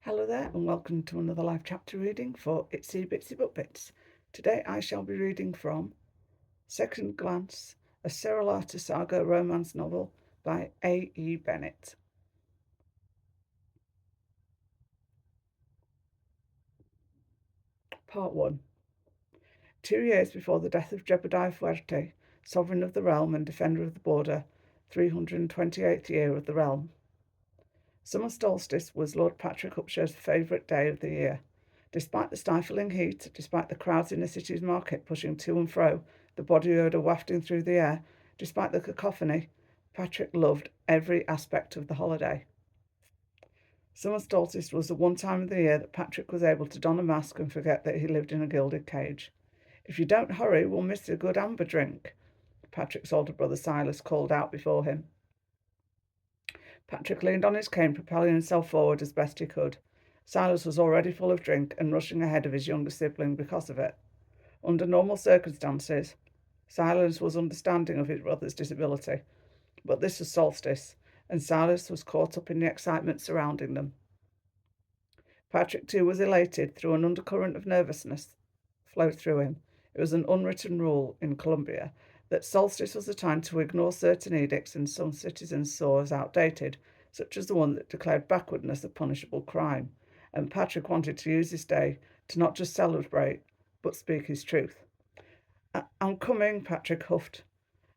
Hello there and welcome to another live chapter reading for Itsy Bitsy Book Bits. Today I shall be reading from Second Glance, a Serrulata Saga romance novel by A.E. Bennett. Part 1. 2 years before the death of Jebediah Fuerte, sovereign of the realm and defender of the border, 328th year of the realm. Summer solstice was Lord Patrick Upshur's favourite day of the year. Despite the stifling heat, despite the crowds in the city's market pushing to and fro, the body odour wafting through the air, despite the cacophony, Patrick loved every aspect of the holiday. Summer solstice was the one time of the year that Patrick was able to don a mask and forget that he lived in a gilded cage. "If you don't hurry, we'll miss a good amber drink," Patrick's older brother Silas called out before him. Patrick leaned on his cane, propelling himself forward as best he could. Silas was already full of drink and rushing ahead of his younger sibling because of it. Under normal circumstances, Silas was understanding of his brother's disability, but this was Solstice, and Silas was caught up in the excitement surrounding them. Patrick, too, was elated through an undercurrent of nervousness flowed through him. It was an unwritten rule in Columbia that Solstice was a time to ignore certain edicts and some citizens saw as outdated, such as the one that declared backwardness a punishable crime, and Patrick wanted to use this day to not just celebrate, but speak his truth. "I'm coming," Patrick huffed.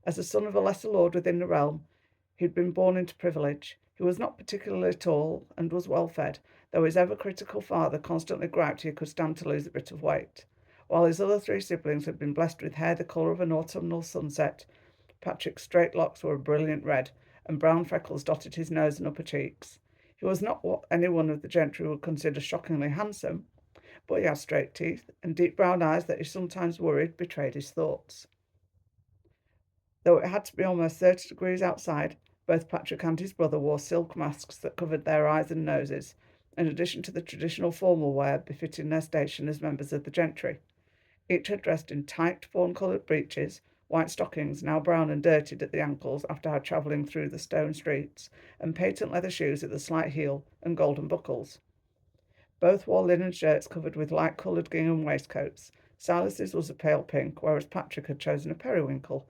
As the son of a lesser lord within the realm, he'd been born into privilege. He was not particularly tall and was well fed, though his ever-critical father constantly griped he could stand to lose a bit of weight. While his other three siblings had been blessed with hair the colour of an autumnal sunset, Patrick's straight locks were a brilliant red, and brown freckles dotted his nose and upper cheeks. He was not what any one of the gentry would consider shockingly handsome, but he had straight teeth, and deep brown eyes that, he sometimes worried, betrayed his thoughts. Though it had to be almost 30 degrees outside, both Patrick and his brother wore silk masks that covered their eyes and noses, in addition to the traditional formal wear befitting their station as members of the gentry. Each had dressed in tight, fawn-coloured breeches, white stockings, now brown and dirtied at the ankles after hard travelling through the stone streets, and patent leather shoes at the slight heel and golden buckles. Both wore linen shirts covered with light-coloured gingham waistcoats. Silas's was a pale pink, whereas Patrick had chosen a periwinkle,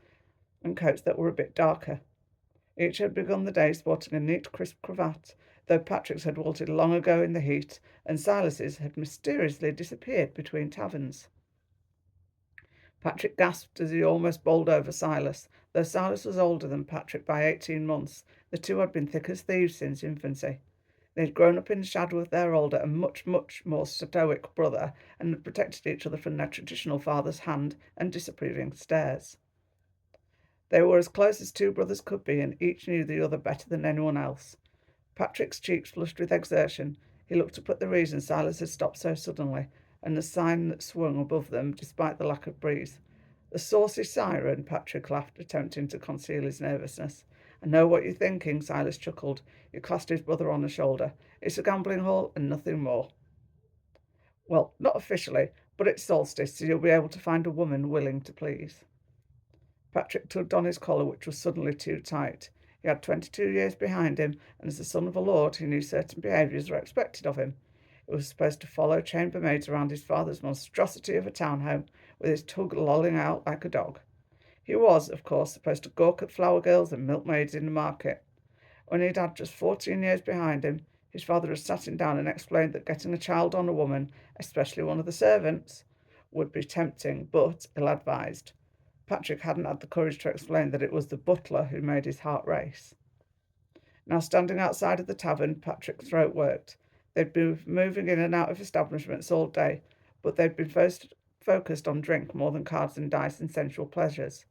and coats that were a bit darker. Each had begun the day sporting a neat, crisp cravat, though Patrick's had wilted long ago in the heat, and Silas's had mysteriously disappeared between taverns. Patrick gasped as he almost bowled over Silas. Though Silas was older than Patrick by 18 months, the two had been thick as thieves since infancy. They had grown up in the shadow of their older and much, much more stoic brother, and had protected each other from their traditional father's hand and disapproving stares. They were as close as two brothers could be, and each knew the other better than anyone else. Patrick's cheeks flushed with exertion. He looked up at the reason Silas had stopped so suddenly, and the sign that swung above them despite the lack of breeze. "The saucy siren," Patrick laughed, attempting to conceal his nervousness. "I know what you're thinking," Silas chuckled. He clasped his brother on the shoulder. "It's a gambling hall and nothing more." "Well, not officially, but it's Solstice, so you'll be able to find a woman willing to please." Patrick tugged on his collar, which was suddenly too tight. He had 22 years behind him, and as the son of a lord, he knew certain behaviours were expected of him. He was supposed to follow chambermaids around his father's monstrosity of a townhome, with his tug lolling out like a dog. He was, of course, supposed to gawk at flower girls and milkmaids in the market. When he'd had just 14 years behind him, his father had sat him down and explained that getting a child on a woman, especially one of the servants, would be tempting, but ill-advised. Patrick hadn't had the courage to explain that it was the butler who made his heart race. Now, standing outside of the tavern, Patrick's throat worked. They'd been moving in and out of establishments all day, but they'd been focused on drink more than cards and dice and sensual pleasures.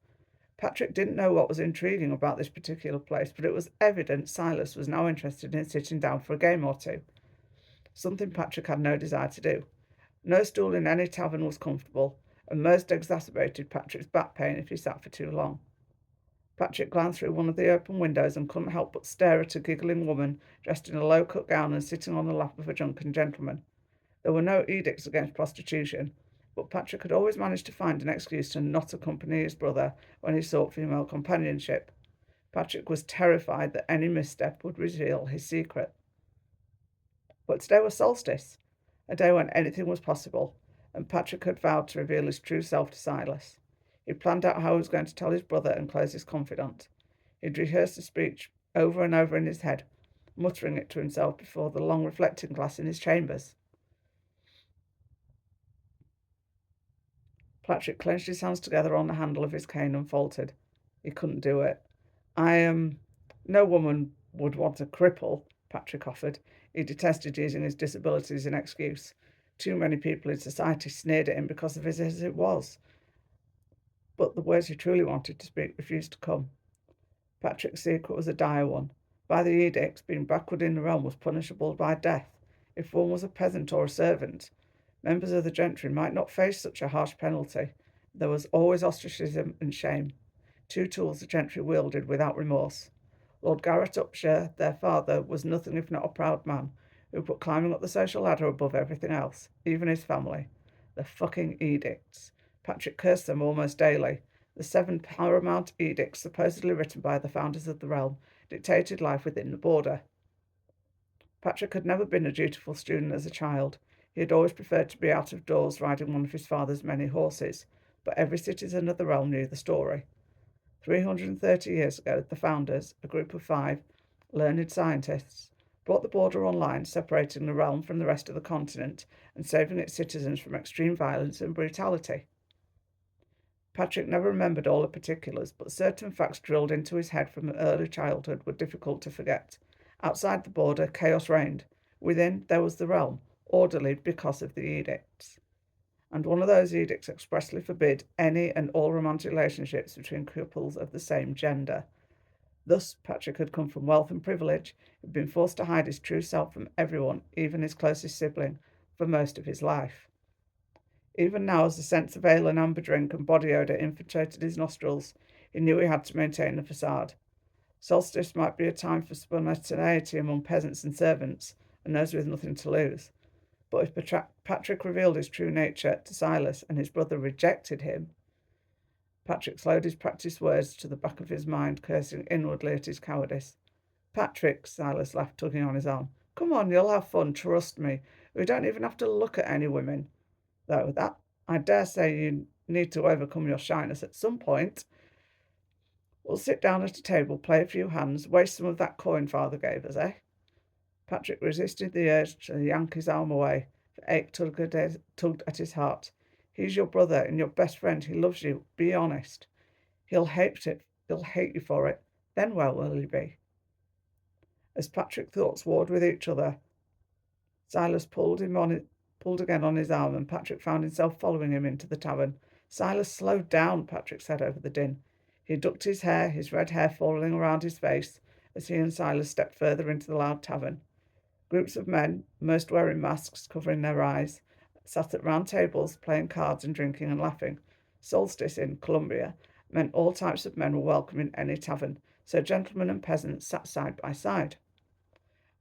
Patrick didn't know what was intriguing about this particular place, but it was evident Silas was now interested in sitting down for a game or two, something Patrick had no desire to do. No stool in any tavern was comfortable, and most exacerbated Patrick's back pain if he sat for too long. Patrick glanced through one of the open windows and couldn't help but stare at a giggling woman dressed in a low-cut gown and sitting on the lap of a drunken gentleman. There were no edicts against prostitution, but Patrick had always managed to find an excuse to not accompany his brother when he sought female companionship. Patrick was terrified that any misstep would reveal his secret. But today was Solstice, a day when anything was possible, and Patrick had vowed to reveal his true self to Silas. He'd planned out how he was going to tell his brother and close his confidant. He'd rehearsed the speech over and over in his head, muttering it to himself before the long reflecting glass in his chambers. Patrick clenched his hands together on the handle of his cane and faltered. He couldn't do it. No woman would want a cripple, Patrick offered. He detested using his disability as an excuse. Too many people in society sneered at him because of his as it was. But the words he truly wanted to speak refused to come. Patrick's secret was a dire one. By the edicts, being backward in the realm was punishable by death. If one was a peasant or a servant, members of the gentry might not face such a harsh penalty. There was always ostracism and shame, two tools the gentry wielded without remorse. Lord Garrett Upshur, their father, was nothing if not a proud man, who put climbing up the social ladder above everything else, even his family. The fucking edicts. Patrick cursed them almost daily. The 7 paramount edicts, supposedly written by the founders of the realm, dictated life within the border. Patrick had never been a dutiful student as a child. He had always preferred to be out of doors riding one of his father's many horses, but every citizen of the realm knew the story. 330 years ago, the founders, a group of 5 learned scientists, brought the border online, separating the realm from the rest of the continent and saving its citizens from extreme violence and brutality. Patrick never remembered all the particulars, but certain facts drilled into his head from early childhood were difficult to forget. Outside the border, chaos reigned. Within, there was the realm, orderly because of the edicts. And one of those edicts expressly forbid any and all romantic relationships between couples of the same gender. Thus, Patrick had come from wealth and privilege, had been forced to hide his true self from everyone, even his closest sibling, for most of his life. Even now, as the scents of ale and amber drink and body odour infiltrated his nostrils, he knew he had to maintain a facade. Solstice might be a time for spontaneity among peasants and servants, and those with nothing to lose. But if Patrick revealed his true nature to Silas and his brother rejected him, Patrick slowed his practised words to the back of his mind, cursing inwardly at his cowardice. Patrick, Silas laughed, tugging on his arm. Come on, you'll have fun, trust me. We don't even have to look at any women. Though that, I dare say you need to overcome your shyness at some point. We'll sit down at a table, play a few hands, waste some of that coin father gave us, eh? Patrick resisted the urge to yank his arm away. The ache tugged at his heart. He's your brother and your best friend. He loves you. Be honest. He'll hate you for it. Then where will he be? As Patrick's thoughts warred with each other, Silas pulled again on his arm, and Patrick found himself following him into the tavern. Silas, slow down, Patrick said over the din. He ducked his hair, his red hair falling around his face, as he and Silas stepped further into the loud tavern. Groups of men, most wearing masks covering their eyes, sat at round tables, playing cards and drinking and laughing. Solstice in Columbia meant all types of men were welcome in any tavern, so gentlemen and peasants sat side by side.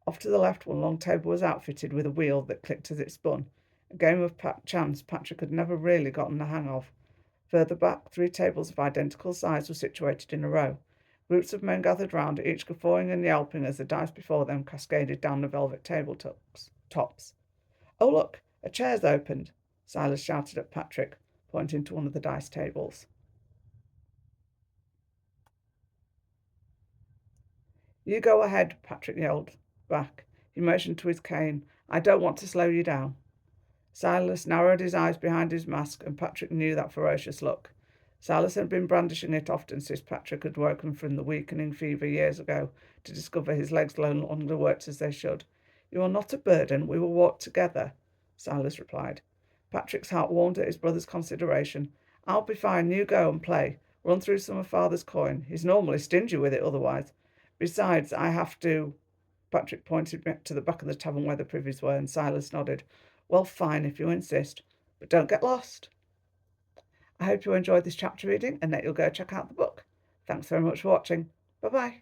Off to the left, one long table was outfitted with a wheel that clicked as it spun, a game of chance Patrick had never really gotten the hang of. Further back, 3 tables of identical size were situated in a row. Groups of men gathered round, each guffawing and yelping as the dice before them cascaded down the velvet tabletops. Oh, look, a chair's opened, Silas shouted at Patrick, pointing to one of the dice tables. You go ahead, Patrick yelled back. He motioned to his cane. I don't want to slow you down. Silas narrowed his eyes behind his mask, and Patrick knew that ferocious look. Silas had been brandishing it often since Patrick had woken from the weakening fever years ago to discover his legs no longer worked as they should. You are not a burden. We will walk together, Silas replied. Patrick's heart warmed at his brother's consideration. I'll be fine. You go and play. Run through some of father's coin. He's normally stingy with it otherwise. Besides, I have to... Patrick pointed to the back of the tavern where the privies were, and Silas nodded. Well, fine, if you insist. But don't get lost. I hope you enjoyed this chapter reading and that you'll go check out the book. Thanks very much for watching. Bye-bye.